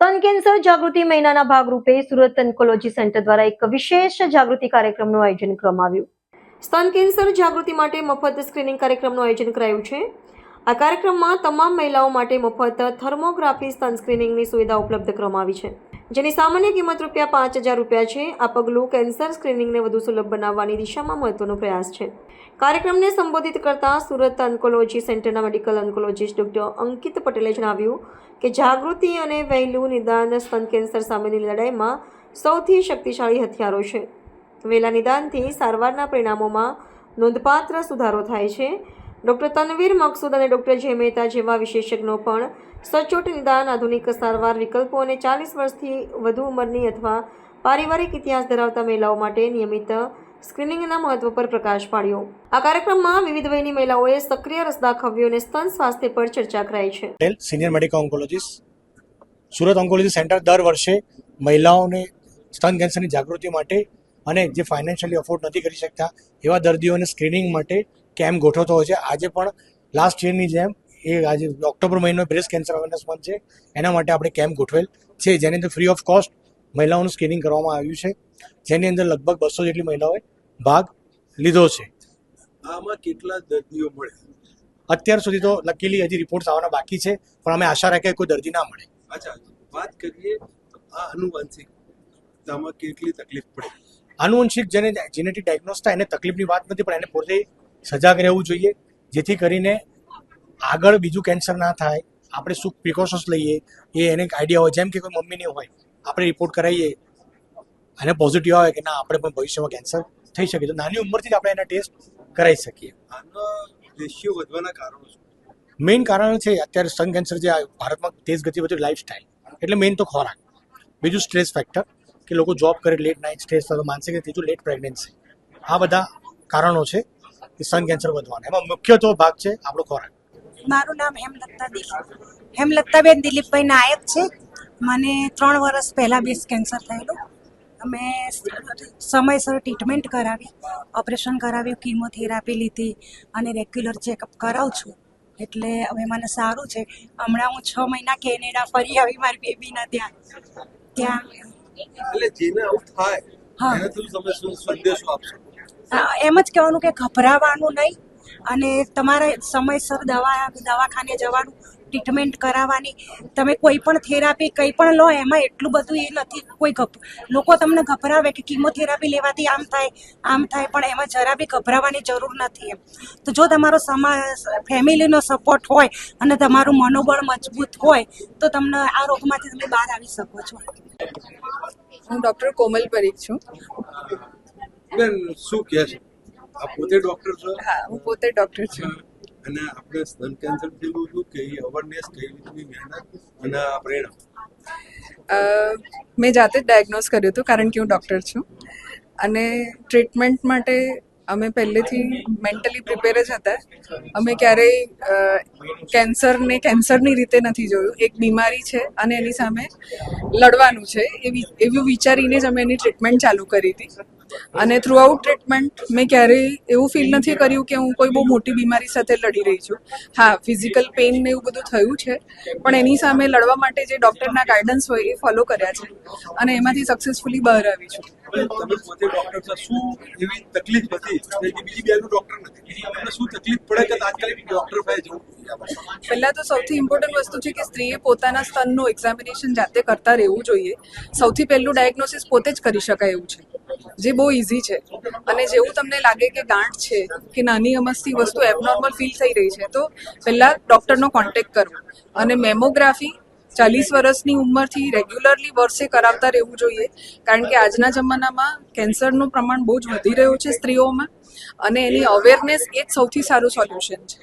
સ્તન કેન્સર જાગૃતિ મહિનાના ભાગરૂપે સુરત ઓન્કોલોજી સેન્ટર દ્વારા એક વિશેષ જાગૃતિ કાર્યક્રમનું આયોજન કરવામાં આવ્યું. સ્તન કેન્સર જાગૃતિ માટે મફત સ્ક્રીનિંગ કાર્યક્રમનું આયોજન કરાયું છે. આ કાર્યક્રમમાં તમામ મહિલાઓ માટે મફત થર્મોગ્રાફી સ્તન સ્ક્રીનિંગની સુવિધા ઉપલબ્ધ કરવામાં આવી છે, જેની સામાન્ય કિંમત ₹5,000 છે. આ પગલું કેન્સર સ્ક્રીનિંગને વધુ સુલભ બનાવવાની દિશામાં મહત્વનો પ્રયાસ છે. કાર્યક્રમને સંબોધિત કરતા સુરત ઓન્કોલોજી સેન્ટરના મેડિકલ ઓન્કોલોજીસ્ટ ડોક્ટર અંકિત પટેલે જણાવ્યું કે જાગૃતિ અને વહેલું નિદાન સ્તન કેન્સર સામેની લડાઈમાં સૌથી શક્તિશાળી હથિયારો છે. વહેલા નિદાનથી સારવારના પરિણામોમાં નોંધપાત્ર સુધારો થાય છે. ડોક્ટર તનવીર મકસૂદ અને ડોક્ટર જય મહેતા જેવા વિશેષજ્ઞો પણ સચોટ નિદાન, આધુનિક સારવાર વિકલ્પો અને 40 વર્ષથી વધુ ઉંમરની અથવા પારિવારિક ઇતિહાસ ધરાવતા મહિલાઓ માટે નિયમિત સ્ક્રીનિંગના મહત્વ પર પ્રકાશ પાડ્યો. આ કાર્યક્રમમાં વિવિધ વયની મહિલાઓએ સક્રિય રસ દાખવ્યો અને સ્તન સ્વાસ્થ્ય પર ચર્ચા કરાઈ છે. Senior medical oncologist Surat oncology centre દર વર્ષે મહિલાઓને સ્તન કેન્સરની જાગૃતિ માટે અને જે ફાઇનાન્શિયલી અફોર્ડ નથી કરી શકતા એવા દર્દીઓને સ્ક્રીનિંગ માટે કેમ્પ ગોઠવતો હોય છે. આજે પણ લાસ્ટ યરની જેમ આજે ઓક્ટોબર મહિનો બ્રેસ્ટ કેન્સર અવેરનેસ મંથ છે, એના માટે આપણે કેમ્પ ગોઠવેલ છે, જેની અંદર ફ્રી ઓફ કોસ્ટ મહિલાઓનું સ્ક્રીનિંગ કરવામાં આવ્યું છે, જેની અંદર લગભગ 200 જેટલી મહિલાઓએ ભાગ લીધો છે. આમાં કેટલા દર્દીઓ મળે? અત્યાર સુધી તો લકીલી હજી રિપોર્ટ્સ આવવાના બાકી છે, પણ અમે આશા રાખીએ કોઈ દર્દી ના મળે. અચ્છા, વાત કરીએ આ આનુવંશિકતામાં કેટલી તકલીફ પડે? આનુવંશિક જેને જેનેટિક ડાયગ્નોસ થાય એને તકલીફની વાત નથી, પણ એને પોતે સજાગ રહેવું જોઈએ, જેથી કરીને આગળ બીજું કેન્સર ના થાય. આપણે શું પ્રિકોશન્સ લઈએ એ એને આઈડિયા હોય. જેમ કે કોઈ મમ્મીને હોય, આપણે રિપોર્ટ કરાવીએ અને પોઝિટિવ આવે કે ના આપણે પણ ભવિષ્યમાં કેન્સર થઈ શકે, તો નાની ઉંમરથી જ આપણે એના ટેસ્ટ કરાવી શકીએ. આનો રેશિયો વધવાના કારણો શું? મેઇન કારણ છે અત્યારે સ્તન કેન્સર જે ભારતમાં તેજ ગતિ વધુ લાઈફસ્ટાઈલ, એટલે મેઇન તો ખોરાક, બીજું સ્ટ્રેસ ફેક્ટર કે લોકો જોબ કરે, લેટ નાઇટ સ્ટ્રેસ થતો, માનસિક, ત્રીજું લેટ પ્રેગ્નન્સી. આ બધા કારણો છે કે સ્તન કેન્સર વધવાના. એમાં મુખ્ય તો ભાગ છે આપણો ખોરાક. મારું નામ હેમલતાબેન દિલીપભાઈ નાયક છે. મને 3 વર્ષ પહેલાં બ્રેસ્ટ કેન્સર થયેલું. અમે સમયસર ટ્રીટમેન્ટ કરાવી, ઓપરેશન કરાવ્યું, કીમોથેરાપી લીધી અને રેગ્યુલર ચેકઅપ કરાવું છું. એટલે હવે મને સારું છે. હમણાં હું 6 મહિના કેનેડા ફરી આવી મારી બેબીના ત્યાં. એટલે જેને આવું થાય એને તમે શું સંદેશો આપશો? એમ જ કહેવાનું કે ગભરાવાનું નહીં અને તમારે સમયસર દવાખાને જવાનું, ટ્રીટમેન્ટ કરાવવાની. તમે કોઈ પણ થેરાપી કંઈ પણ લો એમાં એટલું બધું એ નથી. લોકો તમને ગભરાવે કે કીમોથેરાપી લેવાથી આમ થાય, પણ એમાં જરા બી ગભરાવાની જરૂર નથી. એમ તો જો તમારો ફેમિલીનો સપોર્ટ હોય અને તમારું મનોબળ મજબૂત હોય તો તમને આ રોગમાંથી તમે બહાર આવી શકો છો. હું ડૉક્ટર કોમલ પરીખ છું. બેન, શું કહે છે? આપ પોતે ડૉક્ટર છો? હા, હું પોતે ડૉક્ટર છું. અને આપણે સ્તન કેન્સર થયેલું હતું કે અવેરનેસ કઈ રીતની મહેનત અને આ પરિણામ? મેં જાતે જ ડાયગ્નોઝ કર્યું હતું, કારણ કે હું ડૉક્ટર છું. અને ટ્રીટમેન્ટ માટે અમે પહેલેથી મેન્ટલી પ્રિપેર જ હતા. અમે ક્યારેય કેન્સરની રીતે નથી જોયું. એક બીમારી છે અને એની સામે લડવાનું છે એવું વિચારીને જ અમે એની ટ્રીટમેન્ટ ચાલુ કરી હતી. અને થ્રુઆઉટ ટ્રીટમેન્ટ મેં ક્યારેય એવું ફીલ નથી કર્યું કે હું કોઈ બહુ મોટી બીમારી સાથે લડી રહી છું. હા, ફિઝિકલ પેઇન ને એવું બધું થયું છે, પણ એની સામે લડવા માટે જે ડૉક્ટરના ગાઈડન્સ હોય એ ફોલો કર્યા છે અને એમાંથી સક્સેસફુલી બહાર આવી છું. તમે પોતે ડૉક્ટર છો, શું એવી તકલીફ હતી કે બીજી બેનું ડૉક્ટર નથી, તમને શું તકલીફ પડે કે તાત્કાલિક ડૉક્ટર પાસે જવું? પહેલાં તો સૌથી ઇમ્પોર્ટન્ટ વસ્તુ છે કે સ્ત્રીએ પોતાના સ્તનનું એક્ઝામિનેશન જાતે કરતા રહેવું જોઈએ. સૌથી પહેલું ડાયગ્નોસિસ પોતે જ કરી શકાય એવું છે, જે બહુ ઇઝી છે. અને જેવું તમને લાગે કે ગાંઠ છે કે નાની અમસ્તી વસ્તુ એબનોર્મલ ફીલ થઈ રહી છે, તો પહેલાં ડૉક્ટરનો કોન્ટેક્ટ કરવો. અને મેમોગ્રાફી 40 વર્ષની ઉંમરથી રેગ્યુલરલી વર્ષે કરાવતા રહેવું જોઈએ, કારણ કે આજના જમાનામાં કેન્સરનું પ્રમાણ બહુ જ વધી રહ્યું છે સ્ત્રીઓમાં, અને એની અવેરનેસ એ જ સૌથી સારું સોલ્યુશન છે.